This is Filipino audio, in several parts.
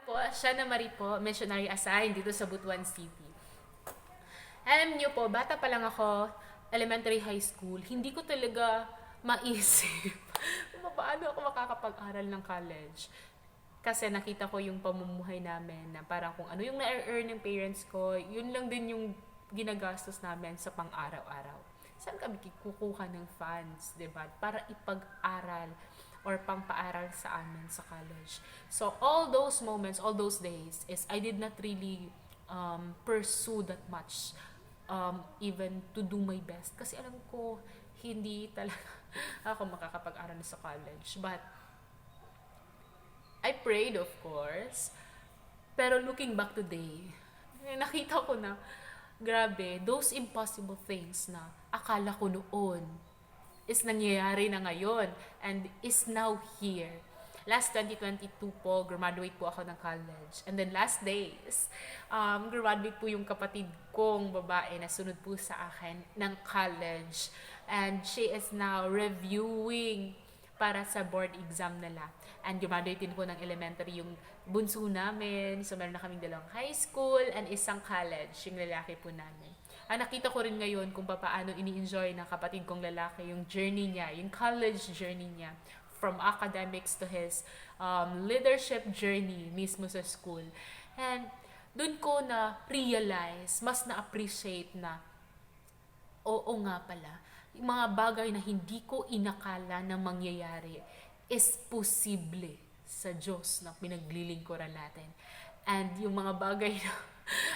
Po, Shana Marie po, missionary assigned dito sa Butuan City. Alam niyo po, bata pa lang ako, elementary high school, hindi ko talaga maisip kung paano ako makakapag-aral ng college. Kasi nakita ko yung pamumuhay namin na parang kung ano yung na-earn ng parents ko, yun lang din yung ginagastos namin sa pang-araw-araw. Saan kami kukuha ng funds, diba? Para ipag-aral or pang-paaral sa amin sa college. So, all those moments, all those days, is I did not really pursue that much, even to do my best. Kasi alam ko, hindi talaga ako makakapag-aral sa college. But, I prayed, of course. Pero looking back today, nakita ko na, grabe, those impossible things na akala ko noon is nangyayari na ngayon and is now here. Last 2022 po, graduate po ako ng college. And then last days, graduate po yung kapatid kong babae na sunod po sa akin ng college. And she is now reviewing para sa board exam nila. And graduate din po ng elementary yung bunso namin. So, meron na kaming dalawang high school and isang college, yung lalaki po namin. Nakita ko rin ngayon kung paano ini-enjoy ng kapatid kong lalaki yung journey niya, yung college journey niya. From academics to his leadership journey mismo sa school. And dun ko na-realize, mas na-appreciate na, oo nga pala, yung mga bagay na hindi ko inakala na mangyayari is posible sa Diyos na pinaglilingkuran natin. And yung mga bagay na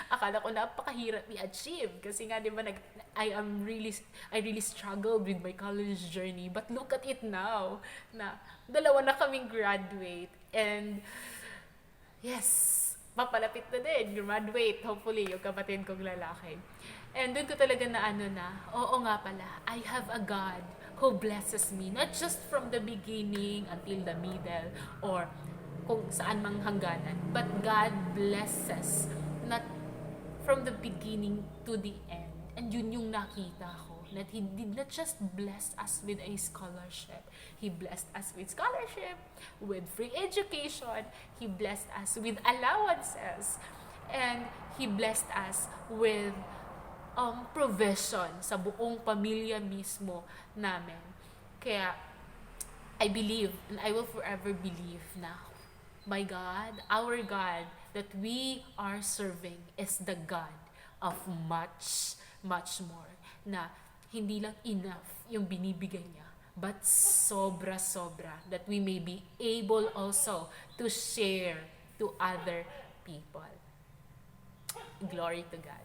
akala ko napakahirap i-achieve kasi nga 'di ba I really struggled with my college journey, but look at it now na dalawa na kaming graduate and yes, papalapit na din, graduate, hopefully, yung kapatid kong lalaki. And doon ko talaga oo nga pala, I have a God who blesses me, not just from the beginning until the middle, or kung saan mang hangganan, but God blesses, not from the beginning to the end. And yun yung nakita ko, that He did not just bless us with a scholarship. He blessed us with scholarship, with free education. He blessed us with allowances. And He blessed us with provision sa buong pamilya mismo namin. Kaya, I believe, and I will forever believe na, my God, our God, that we are serving is the God of much, much more. Na hindi lang enough yung binibigay niya, but sobra-sobra, that we may be able also to share to other people. Glory to God.